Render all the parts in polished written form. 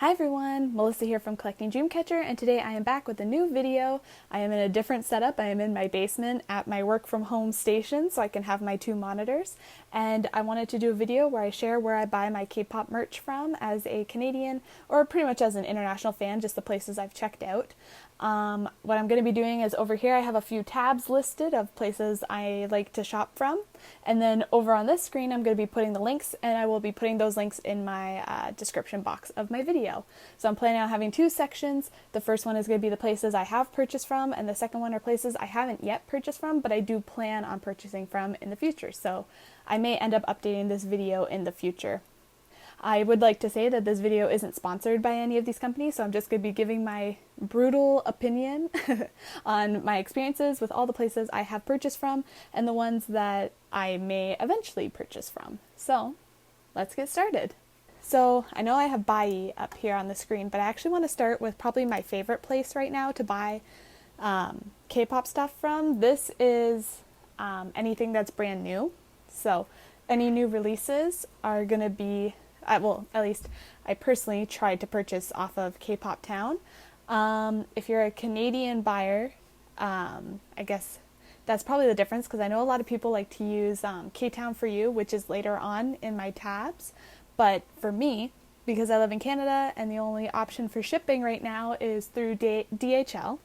Hi everyone, Melissa here from Collecting Dreamcatcher, and today I am back with a new video. I am in a different setup. I am in my basement at my work from home station so I can have my two monitors, and I wanted to do a video where I share where I buy my K-pop merch from as a Canadian, or pretty much as an international fan, just the places I've checked out. What I'm going to be doing is over here I have a few tabs listed of places I like to shop from, and then over on this screen I'm going to be putting the links, and I will be putting those links in my description box of my video. So I'm planning on having two sections. The first one is going to be the places I have purchased from, and the second one are places I haven't yet purchased from, but I do plan on purchasing from in the future. So I may end up updating this video in the future. I would like to say that this video isn't sponsored by any of these companies, so I'm just going to be giving my brutal opinion on my experiences with all the places I have purchased from and the ones that I may eventually purchase from. So let's get started. So I know I have Bai up here on the screen, but I actually want to start with probably my favorite place right now to buy K-pop stuff from. This is anything that's brand new. So any new releases are going to be well, at least I personally tried to purchase off of K-pop Town. If you're a Canadian buyer, I guess that's probably the difference, because I know a lot of people like to use K-Town for You, which is later on in my tabs. But for me, because I live in Canada and the only option for shipping right now is through DHL,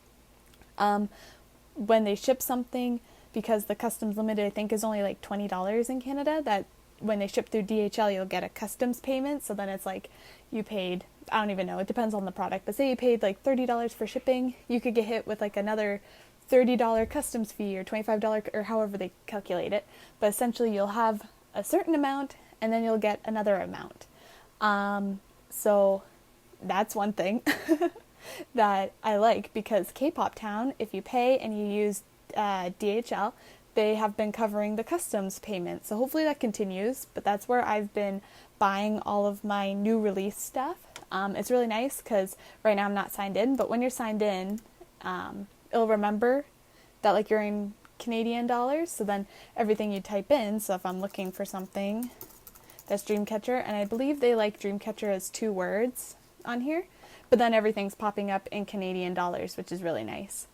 when they ship something, because the customs limit I think is only like $20 in Canada, that when they ship through DHL, you'll get a customs payment. So then it's like you paid, I don't even know, it depends on the product, but say you paid like $30 for shipping, you could get hit with like another $30 customs fee or $25 or however they calculate it. But essentially you'll have a certain amount and then you'll get another amount. So that's one thing that I like, because K-pop Town, if you pay and you use DHL, they have been covering the customs payment. So hopefully that continues, but that's where I've been buying all of my new release stuff. It's really nice because right now I'm not signed in, but when you're signed in, it'll remember that like you're in Canadian dollars. So then everything you type in, so if I'm looking for something that's Dreamcatcher, and I believe they like Dreamcatcher as 2 words on here, but then everything's popping up in Canadian dollars, which is really nice.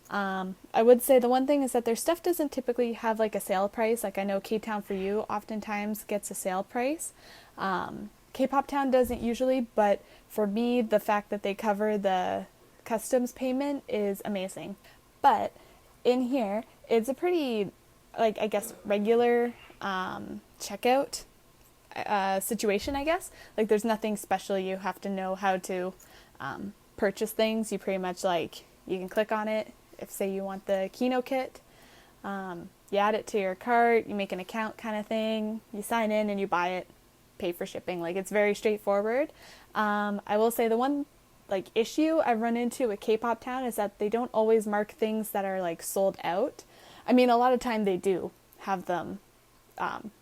I would say the one thing is that their stuff doesn't typically have like a sale price. Like I know K-Town for You oftentimes gets a sale price. K-pop Town doesn't usually, but for me, the fact that they cover the customs payment is amazing. But in here, it's a pretty, like, I guess, regular checkout situation, I guess. Like there's nothing special. You have to know how to purchase things. You pretty much like, you can click on it. If say you want the Kino kit, you add it to your cart, you make an account kind of thing, you sign in and you buy it, pay for shipping. Like it's very straightforward. I will say the one like issue I've run into with K-pop Town is that they don't always mark things that are like sold out. I mean, a lot of time they do have them,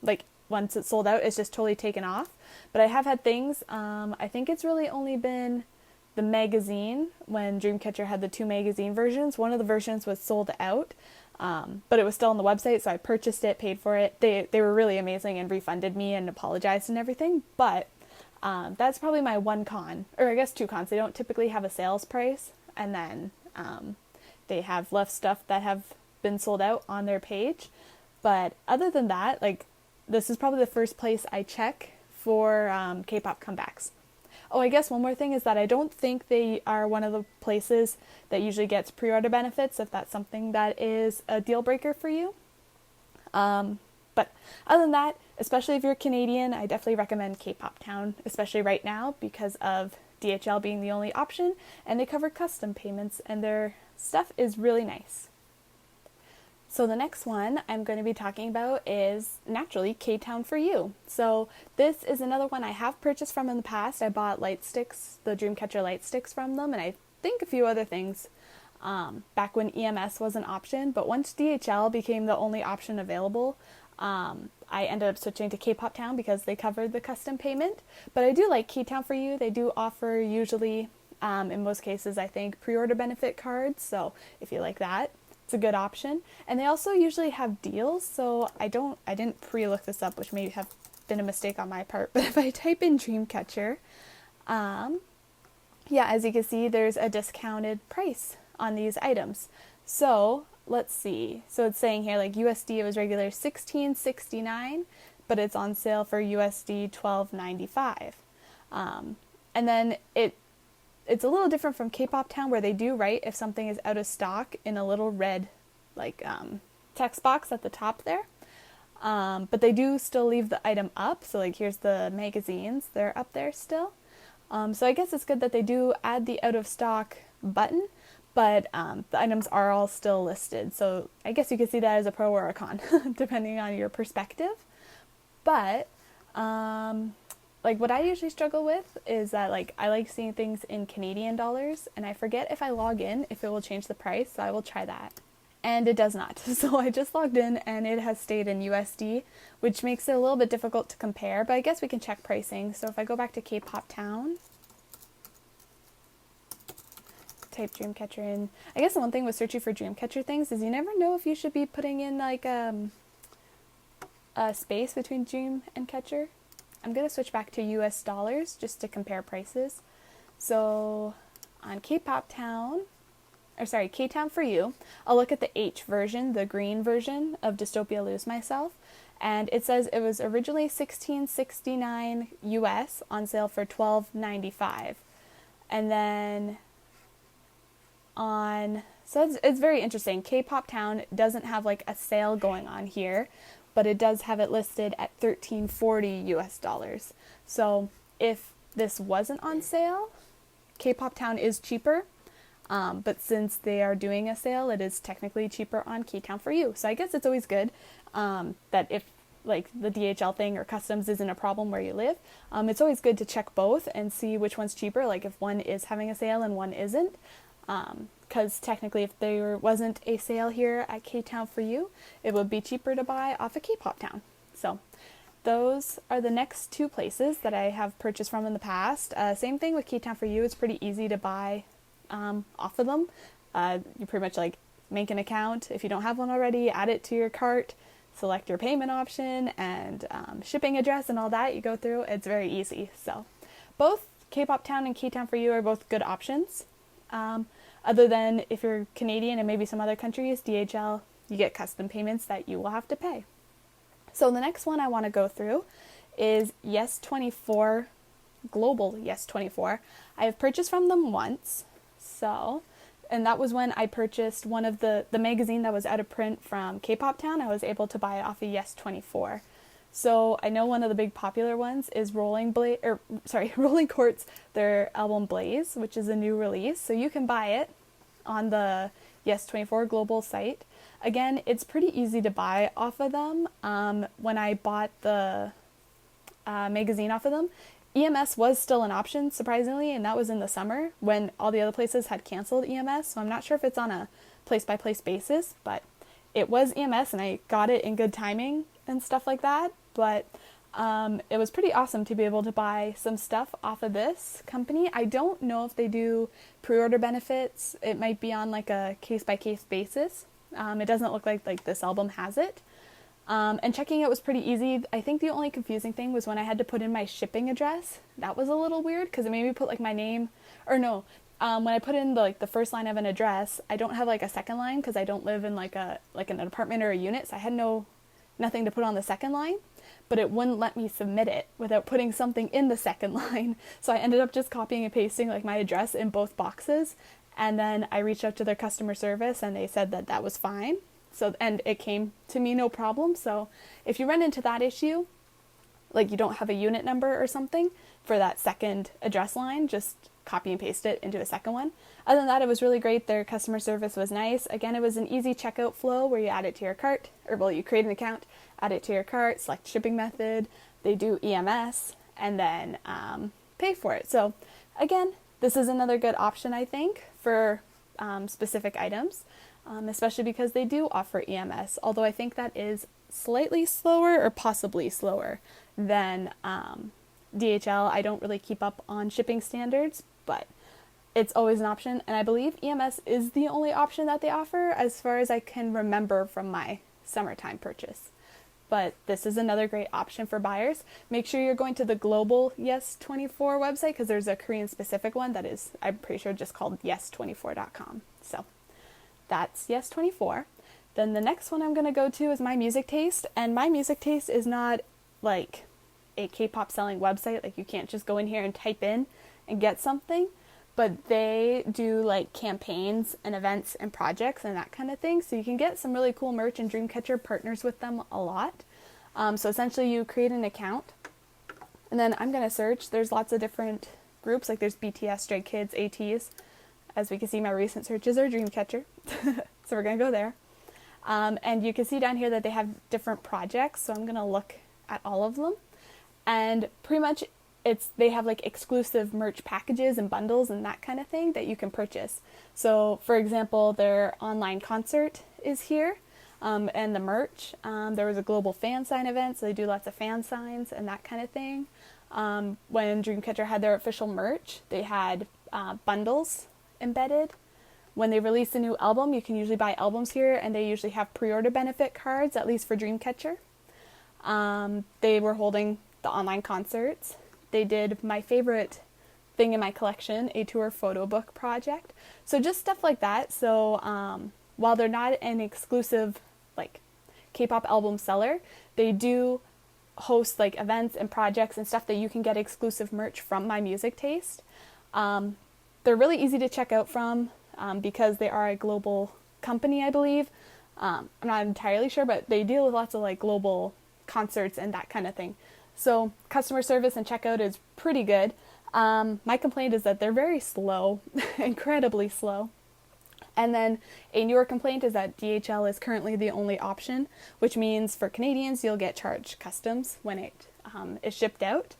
like once it's sold out, it's just totally taken off. But I have had things, I think it's really only been the magazine, when Dreamcatcher had the 2 magazine versions. One of the versions was sold out, but it was still on the website, so I purchased it, paid for it. They were really amazing and refunded me and apologized and everything, but that's probably my one con, or I guess 2 cons. They don't typically have a sales price, and then they have left stuff that have been sold out on their page. But other than that, like, this is probably the first place I check for K-pop comebacks. Oh, I guess one more thing is that I don't think they are one of the places that usually gets pre-order benefits, if that's something that is a deal breaker for you. But other than that, especially if you're Canadian, I definitely recommend K-pop Town, especially right now because of DHL being the only option, and they cover custom payments and their stuff is really nice. So the next one I'm going to be talking about is naturally K-Town for You. So this is another one I have purchased from in the past. I bought light sticks, the Dreamcatcher light sticks from them, and I think a few other things back when EMS was an option. But once DHL became the only option available, I ended up switching to K-pop Town because they covered the custom payment. But I do like K-Town for You. They do offer usually, in most cases, I think, pre-order benefit cards. So if you like that, it's a good option. And they also usually have deals, so I didn't pre-look this up, which may have been a mistake on my part, but if I type in Dreamcatcher, yeah, as you can see, there's a discounted price on these items. So let's see. So it's saying here like USD it was regular $16.69, but it's on sale for USD $12.95. And then it's a little different from K-pop Town, where they do write if something is out of stock in a little red like text box at the top there. But they do still leave the item up. So like here's the magazines, they're up there still. So I guess it's good that they do add the out of stock button, but the items are all still listed. So I guess you could see that as a pro or a con, depending on your perspective. But like what I usually struggle with is that like I like seeing things in Canadian dollars, and I forget if I log in if it will change the price, so I will try that. And it does not. So I just logged in and it has stayed in USD, which makes it a little bit difficult to compare, but I guess we can check pricing. So if I go back to K-pop Town, type Dreamcatcher in. I guess the one thing with searching for Dreamcatcher things is you never know if you should be putting in like a space between Dream and Catcher. I'm going to switch back to US dollars just to compare prices. So on K-pop Town, K-Town for You, I'll look at the H version, the green version of Dystopia Lose Myself, and it says it was originally $16.69 US on sale for $12.95. And then so it's very interesting. K-pop Town doesn't have like a sale going on here, but it does have it listed at $13.40 US dollars. So if this wasn't on sale, K-pop Town is cheaper. But since they are doing a sale, it is technically cheaper on K-Town for You. So I guess it's always good that if like the DHL thing or customs isn't a problem where you live, it's always good to check both and see which one's cheaper, like if one is having a sale and one isn't. Because technically if there wasn't a sale here at K-Town for You, it would be cheaper to buy off of K-Pop Town. So those are the next two places that I have purchased from in the past. Same thing with K-Town for You, it's pretty easy to buy off of them. You pretty much like make an account. If you don't have one already, add it to your cart, select your payment option and shipping address and all that. You go through, it's very easy. So both K-Pop Town and K-Town for You are both good options. Other than if you're Canadian and maybe some other countries, DHL, you get custom payments that you will have to pay. So the next one I want to go through is Yes24, Global Yes24. I have purchased from them once. So, and that was when I purchased one of the magazine that was out of print from K-Pop Town. I was able to buy it off of Yes24. So I know one of the big popular ones is Rolling Courts, their album Blaze, which is a new release. So you can buy it on the Yes24 Global site. Again, it's pretty easy to buy off of them. When I bought the magazine off of them, EMS was still an option, surprisingly, and that was in the summer when all the other places had canceled EMS. So I'm not sure if it's on a place-by-place basis, but it was EMS, and I got it in good timing and stuff like that. But it was pretty awesome to be able to buy some stuff off of this company. I don't know if they do pre-order benefits. It might be on like a case-by-case basis. It doesn't look like this album has it. And checking it was pretty easy. I think the only confusing thing was when I had to put in my shipping address. That was a little weird because it made me put like my name, or no, when I put in the first line of an address, I don't have like a second line because I don't live in like an apartment or a unit, so I had nothing to put on the second line, but it wouldn't let me submit it without putting something in the second line. So I ended up just copying and pasting like my address in both boxes, and then I reached out to their customer service and they said that was fine. So, and it came to me no problem. So if you run into that issue, like you don't have a unit number or something for that second address line, just copy and paste it into a second one. Other than that, it was really great. Their customer service was nice. Again, it was an easy checkout flow where you add it to your cart, or well, you create an account, add it to your cart, select shipping method. They do EMS and then pay for it. So again, this is another good option, I think, for specific items. Especially because they do offer EMS, although I think that is slightly slower or possibly slower than DHL. I don't really keep up on shipping standards, but it's always an option, and I believe EMS is the only option that they offer as far as I can remember from my summertime purchase. but this is another great option for buyers. Make sure you're going to the global Yes24 website, because there's a Korean specific one that is, I'm pretty sure, just called yes24.com. So that's Yes24. Then the next one I'm going to go to is My Music Taste, and My Music Taste is not like a K-pop selling website. Like, you can't just go in here and type in and get something, but they do like campaigns and events and projects and that kind of thing. So you can get some really cool merch, and Dreamcatcher partners with them a lot. So essentially you create an account, and then I'm going to search. There's lots of different groups, like there's BTS, Stray Kids, ATEEZ. As we can see, my recent searches are Dreamcatcher. So we're going to go there. And you can see down here that they have different projects. So I'm going to look at all of them. And pretty much they have like exclusive merch packages and bundles and that kind of thing that you can purchase. So for example, their online concert is here, and the merch. There was a global fan sign event, so they do lots of fan signs and that kind of thing. When Dreamcatcher had their official merch, they had bundles embedded. When they release a new album, you can usually buy albums here, and they usually have pre-order benefit cards, at least for Dreamcatcher. They were holding the online concerts. They did my favorite thing in my collection, a tour photo book project. So just stuff like that. So while they're not an exclusive like K-pop album seller, they do host like events and projects and stuff that you can get exclusive merch from My Music Taste. They're really easy to check out from because they are a global company, I believe. I'm not entirely sure, but they deal with lots of like global concerts and that kind of thing. So customer service and checkout is pretty good. My complaint is that they're very slow, incredibly slow. And then a newer complaint is that DHL is currently the only option, which means for Canadians, you'll get charged customs when it is shipped out.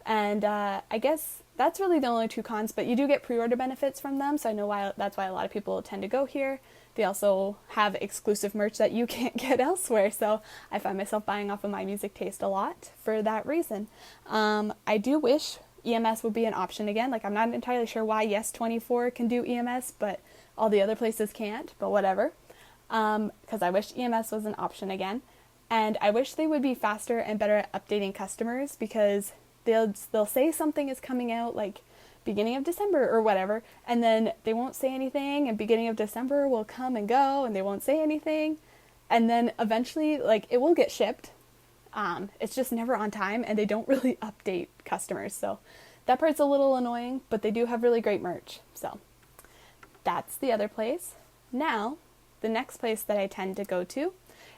And I guess that's really the only two cons, but you do get pre-order benefits from them, so I know that's why a lot of people tend to go here. They also have exclusive merch that you can't get elsewhere, so I find myself buying off of My Music Taste a lot for that reason. I do wish EMS would be an option again. Like, I'm not entirely sure why Yes24 can do EMS, but all the other places can't, but whatever. Because I wish EMS was an option again. And I wish they would be faster and better at updating customers, because they'll say something is coming out like beginning of December or whatever, and then they won't say anything, and beginning of December will come and go, and they won't say anything, and then eventually like it will get shipped. It's just never on time, and they don't really update customers, so that part's a little annoying, but they do have really great merch. So that's the other place. Now, the next place that I tend to go to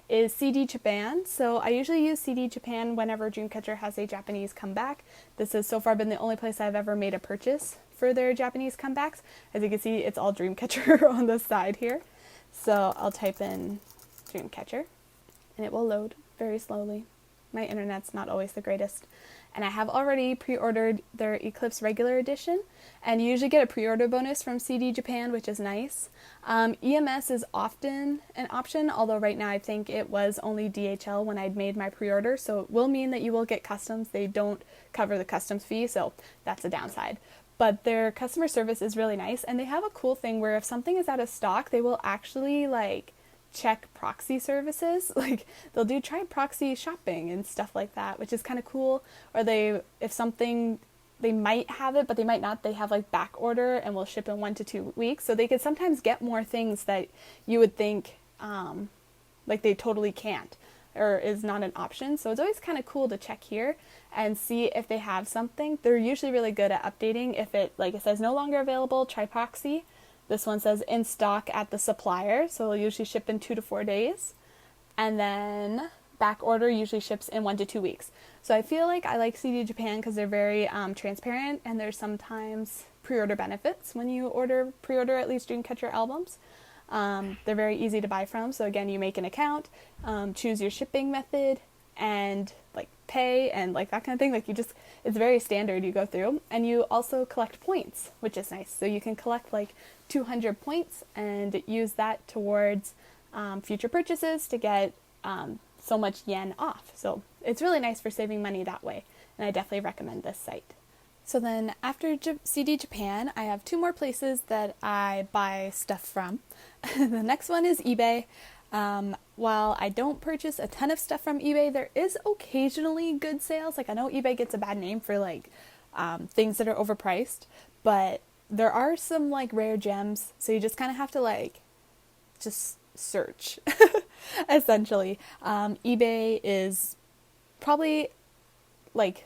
is CD Japan. So I usually use CD Japan whenever Dreamcatcher has a Japanese comeback. This has so far been the only place I've ever made a purchase for their Japanese comebacks. As you can see, it's all Dreamcatcher on the side here. So I'll type in Dreamcatcher, and it will load very slowly. My internet's not always the greatest. And I have already pre-ordered their Eclipse regular edition, and you usually get a pre-order bonus from CD Japan, which is nice. EMS is often an option, although right now I think it was only DHL when I'd made my pre-order, so it will mean that you will get customs. They don't cover the customs fee, so that's a downside. But their customer service is really nice, and they have a cool thing where if something is out of stock, they will actually like check proxy services. Like, they'll do try proxy shopping and stuff like that, which is kind of cool. Or if something, they might have it, but they might not. They have like back order and will ship in 1 to 2 weeks. So they could sometimes get more things that you would think like they totally can't or is not an option. So it's always kind of cool to check here and see if they have something. They're usually really good at updating. If it says no longer available, try proxy. This one says in stock at the supplier, so it'll usually ship in 2 to 4 days. And then back order usually ships in 1 to 2 weeks. So I feel like I like CD Japan because they're very transparent, and there's sometimes pre-order benefits when you pre-order at least Dreamcatcher albums. They're very easy to buy from. So again, you make an account, choose your shipping method, and like pay and like that kind of thing. Like it's very standard. You go through, and you also collect points, which is nice. So you can collect like 200 points and use that towards future purchases to get so much yen off. So it's really nice for saving money that way, and I definitely recommend this site. So then after CD Japan, I have 2 more places that I buy stuff from. The next one is eBay. while I don't purchase a ton of stuff from eBay, there is occasionally good sales. Like I know eBay gets a bad name for like things that are overpriced, but there are some like rare gems. So you just kind of have to like just search essentially. eBay is probably like,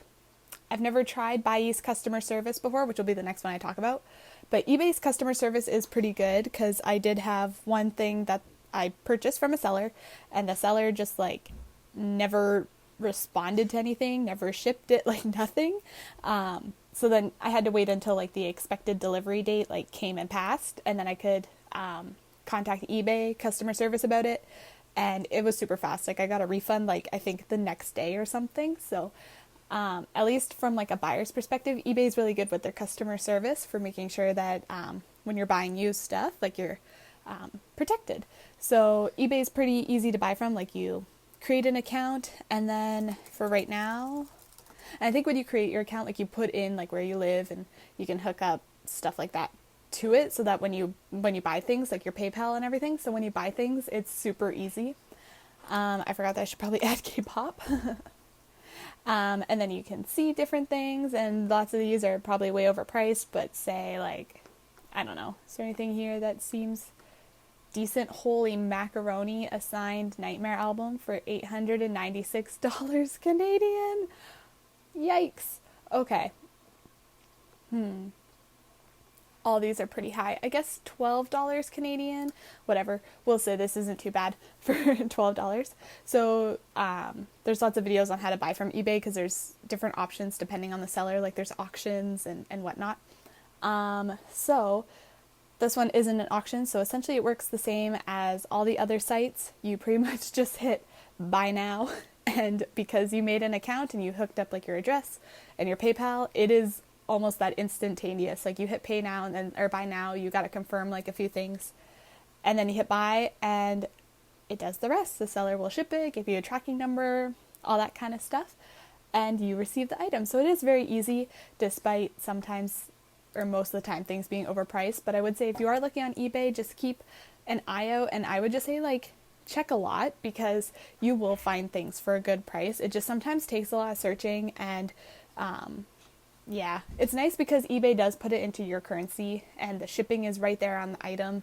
I've never tried Buyee's customer service before, which will be the next one I talk about. But eBay's customer service is pretty good because I did have one thing that I purchased from a seller, and the seller just like never responded to anything, never shipped it, like nothing. So then I had to wait until like the expected delivery date like came and passed, and then I could contact eBay customer service about it, and it was super fast. Like I got a refund like I think the next day or something. So at least from like a buyer's perspective, eBay is really good with their customer service for making sure that when you're buying used stuff, like you're protected. So eBay is pretty easy to buy from. Like you create an account, and then for right now, and I think when you create your account, like you put in like where you live, and you can hook up stuff like that to it, so that when you buy things, like your PayPal and everything, so when you buy things, it's super easy. I forgot that I should probably add K-pop. And then you can see different things, and lots of these are probably way overpriced, but say like, I don't know, is there anything here that seems decent? Holy Macaroni, a signed Nightmare album for $896 Canadian. Yikes. Okay. All these are pretty high. I guess $12 Canadian, whatever. We'll say this isn't too bad for $12. So there's lots of videos on how to buy from eBay because there's different options depending on the seller. Like there's auctions and whatnot. So this one isn't an auction. So essentially it works the same as all the other sites. You pretty much just hit buy now. And because you made an account and you hooked up like your address and your PayPal, it is almost that instantaneous. Like you hit pay now and then, or buy now, you got to confirm like a few things, and then you hit buy and it does the rest. The seller will ship it, give you a tracking number, all that kind of stuff, and you receive the item. So it is very easy, despite sometimes or most of the time things being overpriced. But I would say if you are looking on eBay, just keep an eye out, and I would just say like check a lot, because you will find things for a good price. It just sometimes takes a lot of searching, and yeah, it's nice because eBay does put it into your currency and the shipping is right there on the item.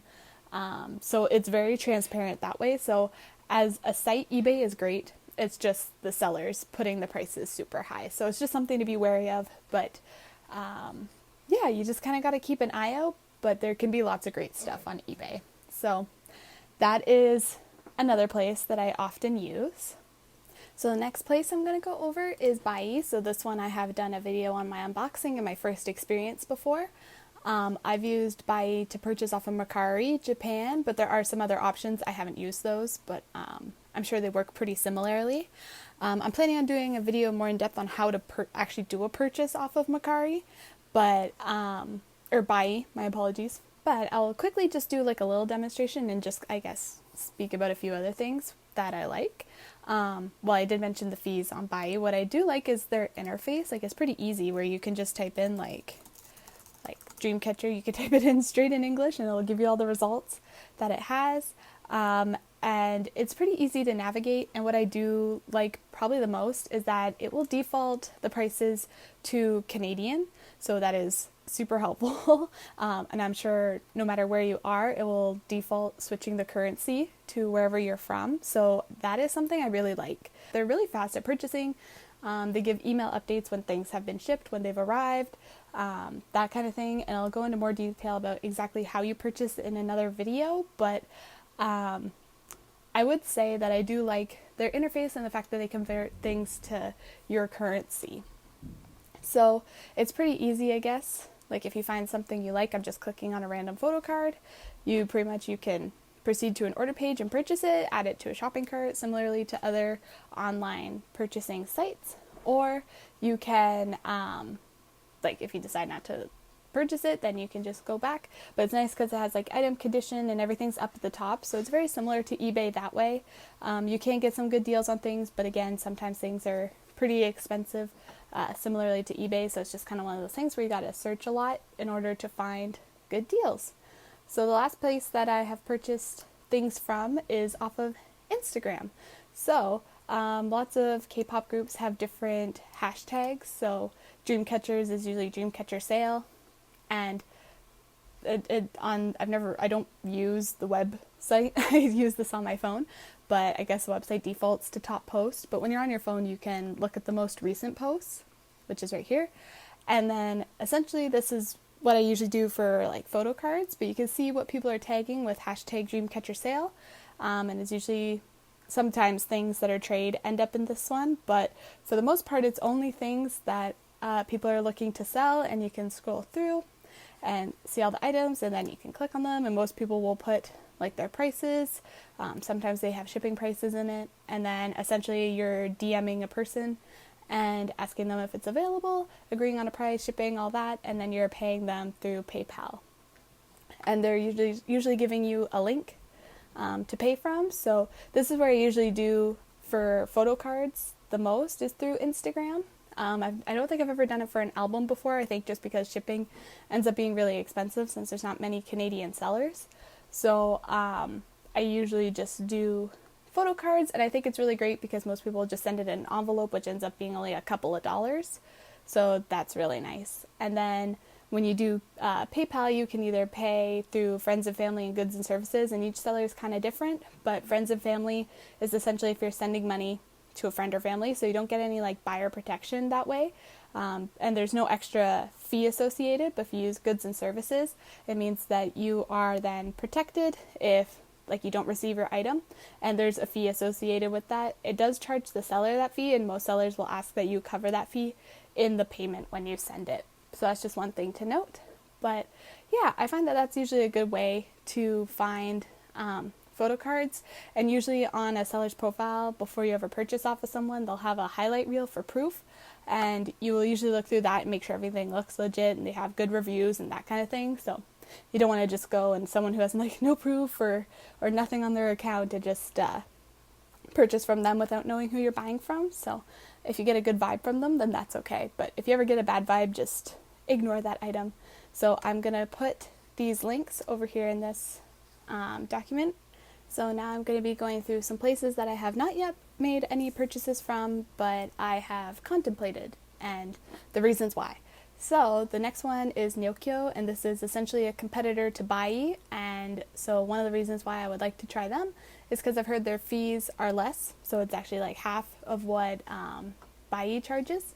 So it's very transparent that way. So as a site, eBay is great. It's just the sellers putting the prices super high. So it's just something to be wary of. But yeah, you just kind of got to keep an eye out. But there can be lots of great stuff on eBay. So that is another place that I often use. So the next place I'm going to go over is Buyee. So this one I have done a video on my unboxing and my first experience before. I've used Buyee to purchase off of Mercari, Japan, but there are some other options. I haven't used those, but I'm sure they work pretty similarly. I'm planning on doing a video more in depth on how to actually do a purchase off of Mercari, but or Buyee, my apologies. But I'll quickly just do like a little demonstration and just, I guess, speak about a few other things that I like. Well, I did mention the fees on Buyee. What I do like is their interface. Like, it's pretty easy, where you can just type in like Dreamcatcher. You can type it in straight in English and it'll give you all the results that it has. And it's pretty easy to navigate. And what I do like probably the most is that it will default the prices to Canadian. So that is super helpful. And I'm sure no matter where you are, it will default switching the currency to wherever you're from. So that is something I really like. They're really fast at purchasing. They give email updates when things have been shipped, when they've arrived, that kind of thing. And I'll go into more detail about exactly how you purchase in another video. But I would say that I do like their interface and the fact that they convert things to your currency. So it's pretty easy, I guess. Like if you find something you like, I'm just clicking on a random photo card. You can proceed to an order page and purchase it, add it to a shopping cart, similarly to other online purchasing sites. Or you can, like if you decide not to purchase it, then you can just go back. But it's nice because it has like item condition and everything's up at the top. So it's very similar to eBay that way. You can get some good deals on things, but again, sometimes things are pretty expensive. Similarly to eBay, so it's just kind of one of those things where you got to search a lot in order to find good deals. So the last place that I have purchased things from is off of Instagram. So lots of K-pop groups have different hashtags. So Dreamcatchers is usually Dreamcatcher sale, and I don't use the website. I use this on my phone, but I guess the website defaults to top post. But when you're on your phone, you can look at the most recent posts, which is right here. And then essentially this is what I usually do for like photo cards, but you can see what people are tagging with hashtag Dreamcatcher sale. And it's usually sometimes things that are trade end up in this one, but for the most part, it's only things that people are looking to sell, and you can scroll through and see all the items, and then you can click on them, and most people will put like their prices. Sometimes they have shipping prices in it, and then essentially you're DMing a person and asking them if it's available, agreeing on a price, shipping, all that, and then you're paying them through PayPal. And they're usually giving you a link to pay from. So this is where I usually do for photo cards the most, is through Instagram. I don't think I've ever done it for an album before. I think just because shipping ends up being really expensive since there's not many Canadian sellers. So I usually just do photo cards, and I think it's really great because most people just send it in an envelope, which ends up being only a couple of dollars. So that's really nice. And then when you do PayPal, you can either pay through friends and family and goods and services, and each seller is kind of different, but friends and family is essentially if you're sending money to a friend or family, so you don't get any like buyer protection that way, and there's no extra fee associated. But if you use goods and services, it means that you are then protected if like you don't receive your item, and there's a fee associated with that. It does charge the seller that fee, and most sellers will ask that you cover that fee in the payment when you send it. So that's just one thing to note. But yeah, I find that that's usually a good way to find photo cards. And usually on a seller's profile, before you ever purchase off of someone, they'll have a highlight reel for proof. And you will usually look through that and make sure everything looks legit and they have good reviews and that kind of thing. So you don't want to just go and someone who has like no proof or nothing on their account to just purchase from them without knowing who you're buying from. So if you get a good vibe from them, then that's okay. But if you ever get a bad vibe, just ignore that item. So I'm going to put these links over here in this document. So now I'm going to be going through some places that I have not yet made any purchases from, but I have contemplated, and the reasons why. So the next one is Nyokyo, and this is essentially a competitor to Bai, and so one of the reasons why I would like to try them is because I've heard their fees are less, so it's actually like half of what Bai charges.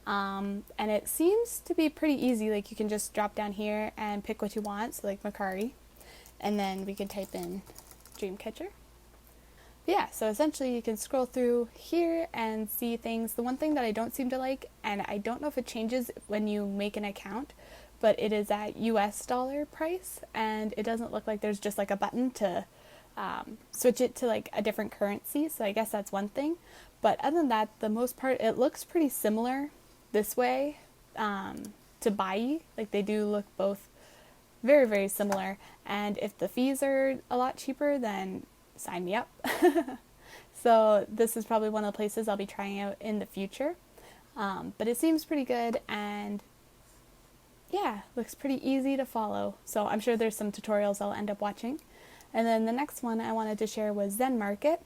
And it seems to be pretty easy. Like you can just drop down here and pick what you want, so like Mercari, and then we can type in Dreamcatcher. Yeah, so essentially you can scroll through here and see things. The one thing that I don't seem to like, and I don't know if it changes when you make an account, but it is at US dollar price, and it doesn't look like there's just like a button to switch it to like a different currency. So I guess that's one thing. But other than that, the most part, it looks pretty similar this way to Bai. Like they do look both very, very similar. And if the fees are a lot cheaper, then sign me up. So this is probably one of the places I'll be trying out in the future. But it seems pretty good, and yeah, looks pretty easy to follow. So I'm sure there's some tutorials I'll end up watching. And then the next one I wanted to share was Zen Market.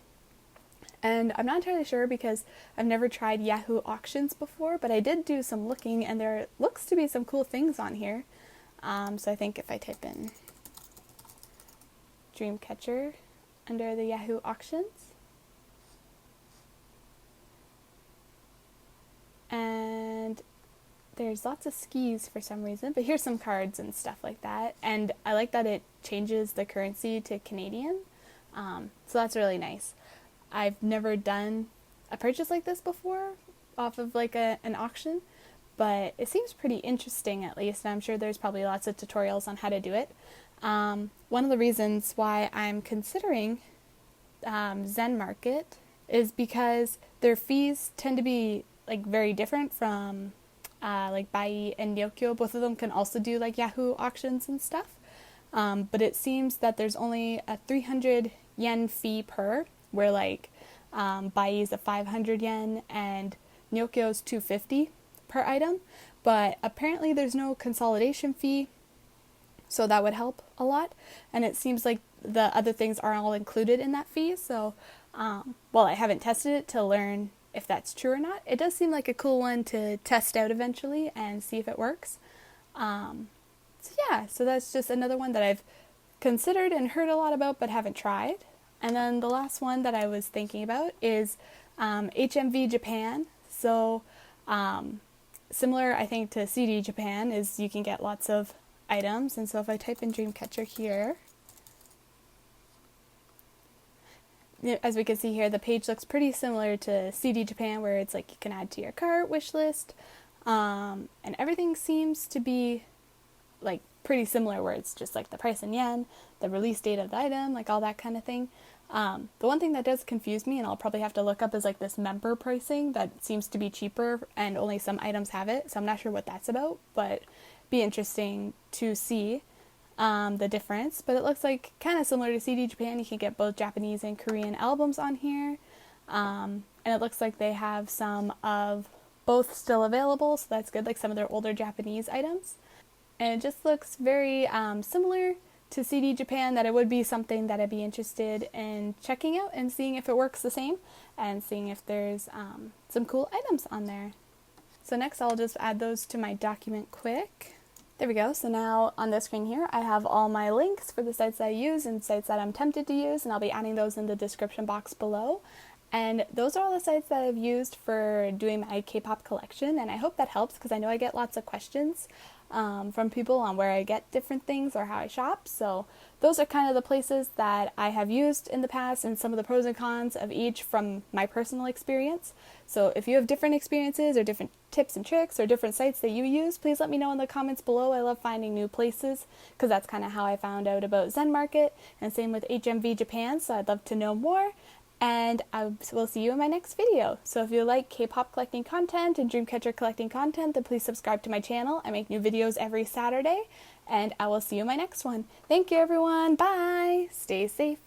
And I'm not entirely sure because I've never tried Yahoo Auctions before, but I did do some looking, and there looks to be some cool things on here. So I think if I type in Dreamcatcher under the Yahoo Auctions, and there's lots of skis for some reason, but here's some cards and stuff like that. And I like that it changes the currency to Canadian, so that's really nice. I've never done a purchase like this before off of like an auction, but it seems pretty interesting at least, and I'm sure there's probably lots of tutorials on how to do it. One of the reasons why I'm considering Zen Market is because their fees tend to be like very different from like Bai and Nyokyo. Both of them can also do like Yahoo Auctions and stuff, but it seems that there's only a 300 yen fee per, where like Bai is a 500 yen and Nyokyo's 250 per item. But apparently there's no consolidation fee, so that would help a lot. And it seems like the other things are all included in that fee, so Well, I haven't tested it to learn if that's true or not. It does seem like a cool one to test out eventually and see if it works. So yeah, so that's just another one that I've considered and heard a lot about but haven't tried. And then the last one that I was thinking about is HMV Japan. So similar, I think, to CD Japan is you can get lots of items. And so if I type in Dreamcatcher here, as we can see here, the page looks pretty similar to CD Japan, where it's like you can add to your cart, wish list, and everything seems to be like pretty similar, where it's just like the price in yen, the release date of the item, like all that kind of thing. The one thing that does confuse me, and I'll probably have to look up, is like this member pricing that seems to be cheaper and only some items have it. So I'm not sure what that's about, but be interesting to see the difference. But it looks like kind of similar to CD Japan. You can get both Japanese and Korean albums on here. And it looks like they have some of both still available, so that's good, like some of their older Japanese items. And it just looks very similar to CD Japan, that it would be something that I'd be interested in checking out and seeing if it works the same, and seeing if there's some cool items on there. So next I'll just add those to my document quick. There we go. So now on the screen here, I have all my links for the sites that I use and sites that I'm tempted to use, and I'll be adding those in the description box below. And those are all the sites that I've used for doing my K-pop collection, and I hope that helps, because I know I get lots of questions from people on where I get different things or how I shop. So those are kind of the places that I have used in the past, and some of the pros and cons of each from my personal experience. So if you have different experiences or different tips and tricks or different sites that you use, please let me know in the comments below. I love finding new places, because that's kind of how I found out about Zen Market, and same with HMV Japan, so I'd love to know more. And I will see you in my next video. So if you like K-pop collecting content and Dreamcatcher collecting content, then please subscribe to my channel. I make new videos every Saturday, and I will see you in my next one. Thank you, everyone. Bye. Stay safe.